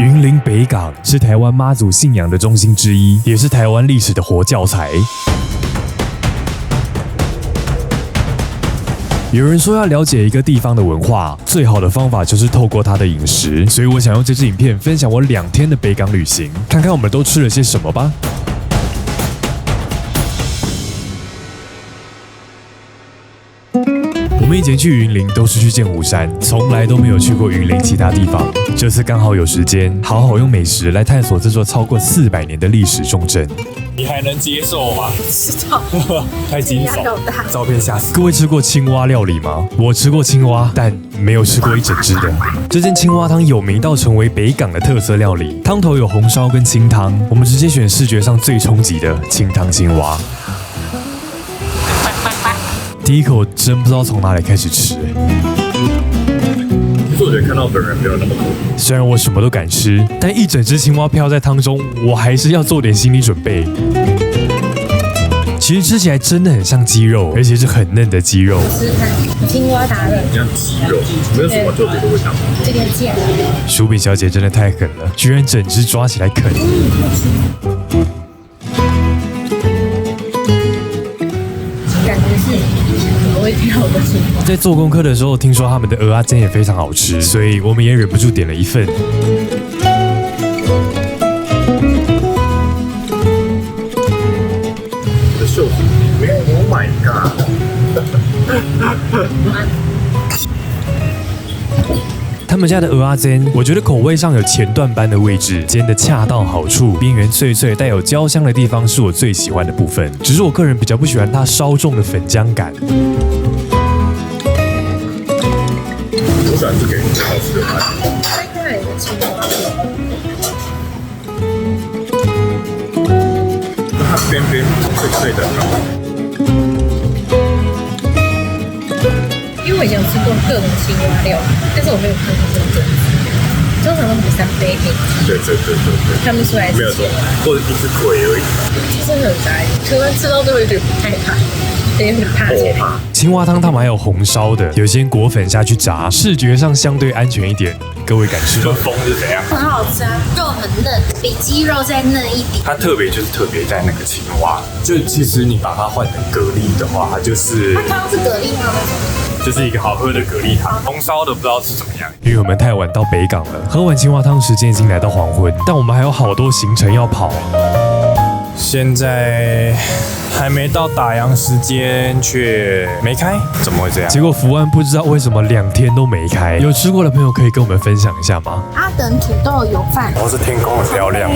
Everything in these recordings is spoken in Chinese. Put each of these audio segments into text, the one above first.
云林北港是台湾妈祖信仰的中心之一，也是台湾历史的活教材。有人说要了解一个地方的文化，最好的方法就是透过它的饮食，所以我想用这支影片分享我2天的北港旅行，看看我们都吃了些什么吧。我们以前去云林都是去剑湖山，从来都没有去过云林其他地方。这次刚好有时间，好好用美食来探索这座超过400年的历史重镇。你还能接受吗？知道，太惊悚，照片吓死！各位吃过青蛙料理吗？我吃过青蛙，但没有吃过一整只的。这间青蛙汤有名到成为北港的特色料理，汤头有红烧跟清汤，我们直接选视觉上最冲击的清汤青蛙。第一口真不知道从哪里开始吃。其实我觉得看到本人没有那么恐怖。虽然我什么都敢吃，但一整只青蛙飘在汤中，我还是要做点心理准备。其实吃起来真的很像鸡肉，而且是很嫩的鸡肉。是青蛙达人，像鸡肉，没有什么特别的味道。这个酱，薯饼小姐真的太狠了，居然整只抓起来啃。感觉是很会跳的青蛙。在做功课的时候，听说他们的蚵仔煎也非常好吃，所以我们也忍不住点了一份。我的袖子里面 ，Oh my god！ 他们家的蚵仔煎，我觉得口味上有前段班的位置，煎的恰到好处，边缘脆脆，带有焦香的地方是我最喜欢的部分。只是我个人比较不喜欢它稍重的粉浆感。我喜欢这个最好吃的菜。再看一个青蛙，它边边脆脆的。因为我以前有吃过各种青蛙料理，但是我没有看过这种种子，通常都很三杯给，对，看不出来是没有错，或者一只腿而已。真的很傻眼，可能吃到最后有点不太怕，有点怕起来。青蛙汤他们还有红烧的，有些裹粉下去炸，视觉上相对安全一点。各位敢吃吗？风是怎样？很好吃啊，肉很嫩，比鸡肉再嫩一点。它特别就是特别在那个青蛙，就其实你把它换成蛤蜊的话，它就是它刚是蛤蜊吗？就是一个好喝的蛤蜊汤，红烧的不知道是怎么样。因为我们太晚到北港了，喝完青蛙汤时间已经来到黄昏，但我们还有好多行程要跑。现在还没到打烊时间，却没开，怎么会这样？结果福安不知道为什么2天都没开，有吃过的朋友可以跟我们分享一下吗？阿等土豆油饭，哦，是天空很漂亮。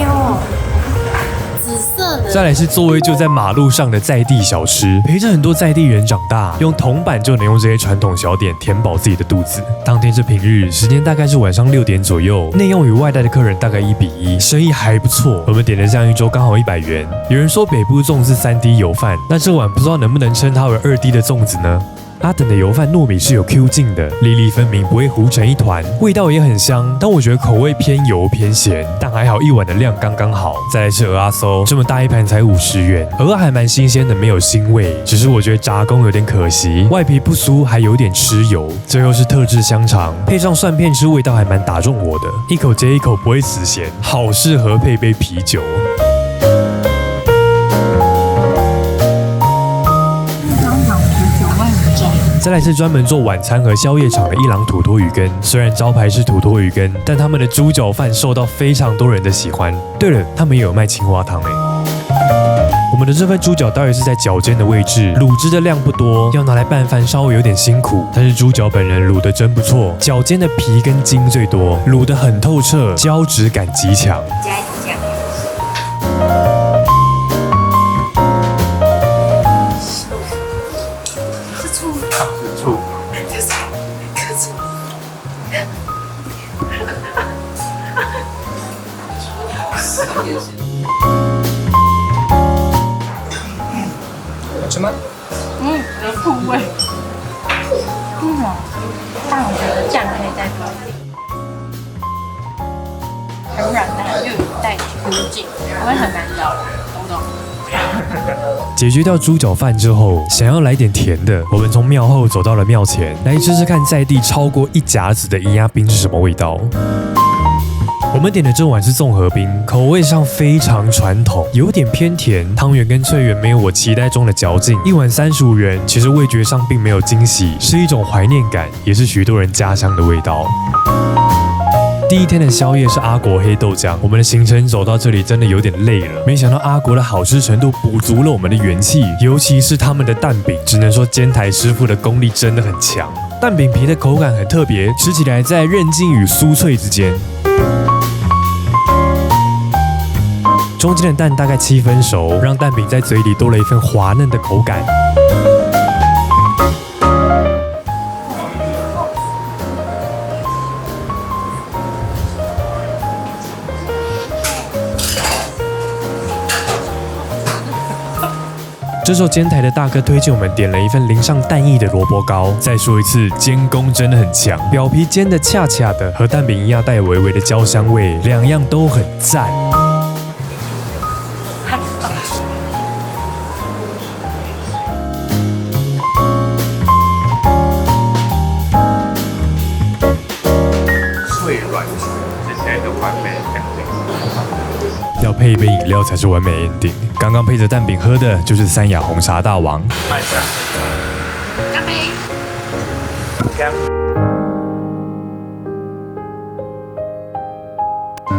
紫色的。再来是座位就在马路上的在地小吃，陪着很多在地人长大，用铜板就能用这些传统小点填饱自己的肚子。当天是平日，时间大概是晚上6点左右，内用与外带的客人大概1比1，生意还不错。我们点的酱一粥刚好100元。有人说北部粽是3D 油饭，那这碗不知道能不能称它为2D 的粽子呢？阿等的油饭糯米是有 Q 劲的，粒粒分明，不会糊成一团，味道也很香。但我觉得口味偏油偏咸，但还好一碗的量刚刚好。再来是蚵仔酥，这么大一盘才50元，蚵仔还蛮新鲜的，没有腥味。只是我觉得炸工有点可惜，外皮不酥，还有点吃油。最后是特制香肠，配上蒜片吃，味道还蛮打中我的，一口接一口不会死咸，好适合配杯啤酒。再来是专门做晚餐和宵夜场的一郎土托鱼羹，虽然招牌是土托鱼羹，但他们的猪脚饭受到非常多人的喜欢。对了，他们也有卖青蛙汤诶。我们的这份猪脚大约是在脚尖的位置，卤汁的量不多，要拿来拌饭稍微有点辛苦。但是猪脚本人卤得真不错，脚尖的皮跟筋最多，卤得很透彻，胶质感极强。加一点酱。什么？有醋味。但我觉得酱可以再多一点。很软烂，又有带嚼劲，不会很难咬，懂不懂？解决掉猪脚饭之后，想要来点甜的，我们从庙后走到了庙前，来试试看在地超过1甲子的银牙冰是什么味道。我我们点的这碗是综合冰，口味上非常传统，有点偏甜，汤圆跟脆圆没有我期待中的嚼劲。一碗35元，其实味觉上并没有惊喜，是一种怀念感，也是许多人家乡的味道。第一天的宵夜是阿国黑豆浆，我们的行程走到这里真的有点累了，没想到阿国的好吃程度补足了我们的元气，尤其是他们的蛋饼，只能说煎台师傅的功力真的很强。蛋饼皮的口感很特别，吃起来在韧劲与酥脆之间。中间的蛋大概7分熟，让蛋饼在嘴里多了一份滑嫩的口感。这时候煎台的大哥推荐我们点了一份淋上蛋液的萝卜糕。再说一次，煎工真的很强，表皮煎的恰恰的，和蛋饼一样带有微微的焦香味，两样都很赞。脆软是现在的完美感觉。要配一杯饮料才是完美 ending。刚刚配着蛋饼喝的就是三亚红茶大王。慢下。干杯！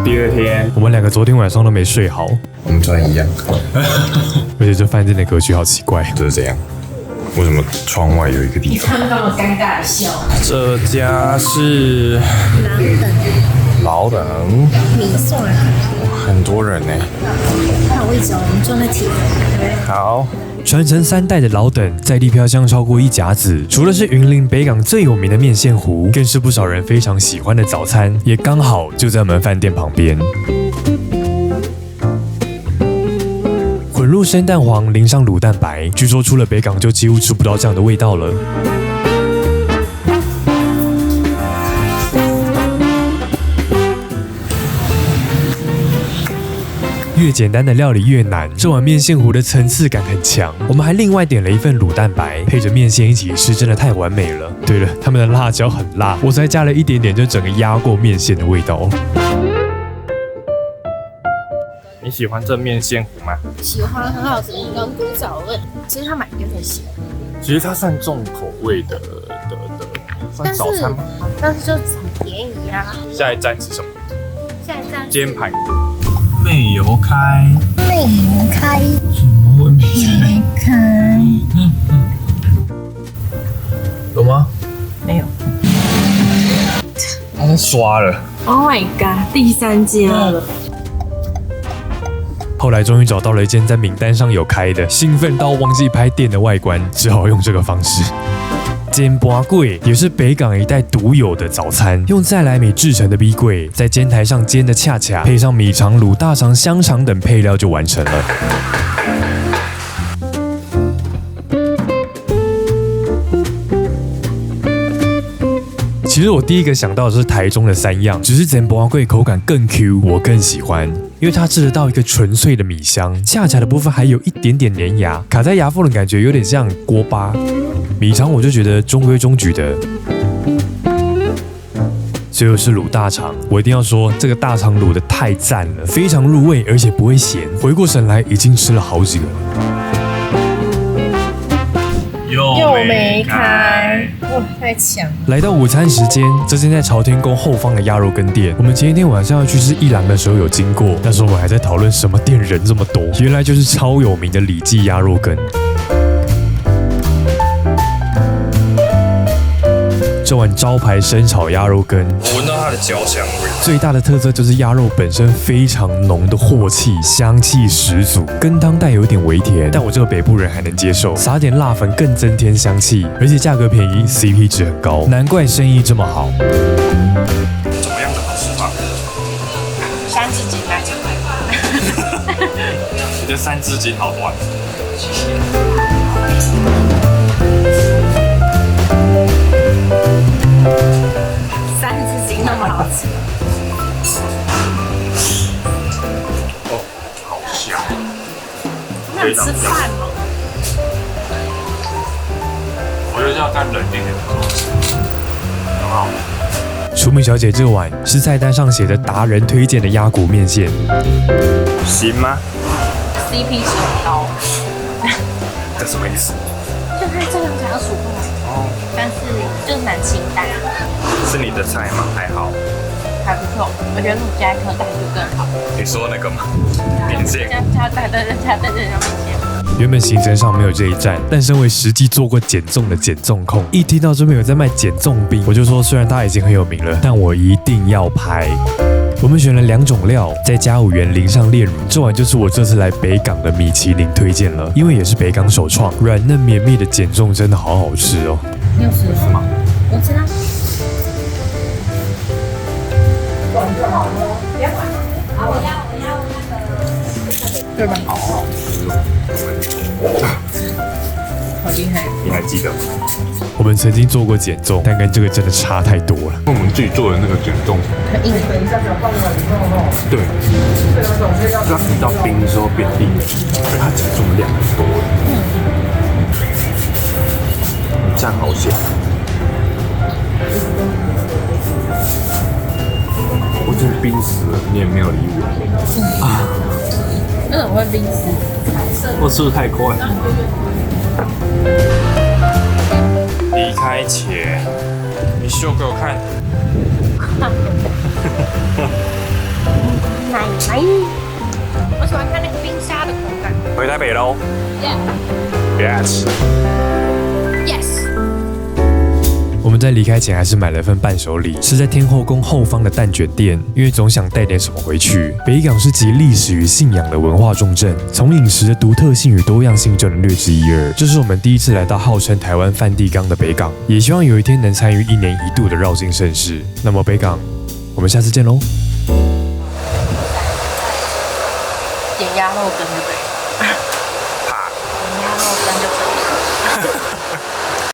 第二天，我们两个昨天晚上都没睡好，我们穿一样，而且这饭店的格局好奇怪。就是这样。为什么窗外有一个地方？他们那么尴尬的笑。这家是老等，米蒜，很多人呢。还有位置哦，我们坐那铁。好，传承3代的老等，在地飘香超过1甲子。除了是云林北港最有名的面线糊，更是不少人非常喜欢的早餐，也刚好就在我们饭店旁边。混入生蛋黄，淋上卤蛋白，据说出了北港就几乎吃不到这样的味道了。越简单的料理越难，这碗面线糊的层次感很强。我们还另外点了一份卤蛋白，配着面线一起吃，真的太完美了。对了，他们的辣椒很辣，我才加了一点点，就整个压过面线的味道。你喜欢这面线糊吗？喜欢，很好吃，跟古早味。其实它买有点咸，其实它算重口味的，算早餐吗？但是就很便宜啊。下一站是什么？下一站煎排骨。妹油开。妹油开。怎么会妹开。有吗？没有。他在刷了。Oh my god！ 第3家了。后来终于找到了一间在名单上有开的，兴奋到忘记拍店的外观，只好用这个方式。煎拔粿也是北港一带独有的早餐，用再来米制成的米粿，在煎台上煎的恰恰，配上米肠、卤大肠、香肠等配料就完成了。其实我第一个想到的是台中的3样，只是煎拔粿口感更 Q， 我更喜欢。因为它吃得到一个纯粹的米香，恰恰的部分还有一点点粘牙，卡在牙缝的感觉有点像锅巴。米肠我就觉得中规中矩的。最后是卤大肠，我一定要说这个大肠卤的太赞了，非常入味，而且不会咸。回过神来，已经吃了好几个了。又没开，哇，太强！来到午餐时间，这间在朝天宫后方的鸭肉羹店，我们前一天晚上要去吃一郎的时候有经过，那时候我们还在讨论什么店人这么多，原来就是超有名的李记鸭肉羹。这碗招牌生炒鸭肉羹，我闻到它的焦香味。最大的特色就是鸭肉本身非常浓的镬气，香气十足。羹汤带有一点微甜，但我这个北部人还能接受，撒点辣粉更增添香气，而且价格便宜 ，CP 值很高，难怪生意这么好。怎么样的好吃法3字经来。你的3字经好短。3字经那么好吃。哦，好香。那你吃饭吗？我觉得要再冷一点的时候吃，很好。楚美小姐这碗是菜单上写的达人推荐的鸭骨面线，行吗？ CP 值很高，这什么意思？就它这样才25块，但是就是蛮清淡，是你的菜吗？还好。还不错。我觉得如果加一颗蛋就更好。你说那个吗？面线。加蛋的加面线。原本行程上没有这一站，但身为实际做过减重的减重控，一听到这边有在卖减重冰，我就说虽然它已经很有名了，但我一定要拍。我们选了2种料，再加5元淋上炼乳，这碗就是我这次来北港的米其林推荐了，因为也是北港首创，软嫩绵密的减重真的好好吃哦。你有吃吗？我知道。对吧？好好吃哦。好厉害！你还记得吗？我们曾经做过减重，但跟这个真的差太多了。我们自己做的那个减重，很硬。对，它遇到冰之后变硬，所以它减重量很多。这样好险。我真的冰死了，你也没有理我。为什么会冰死？我吃的太快。离开前，你秀给我看。奶奶，我喜欢看那个冰沙的口感。回台北喽。别爱吃。Yes。我们在离开前还是买了份伴手礼，是在天后宫后方的蛋卷店，因为总想带点什么回去。北港是集历史与信仰的文化重镇，从饮食的独特性与多样性就能略知一二。这是我们第一次来到号称台湾梵蒂冈的北港，也希望有一天能参与1年1度的绕境盛事。那么北港，我们下次见喽！减鸭肉羹对不对？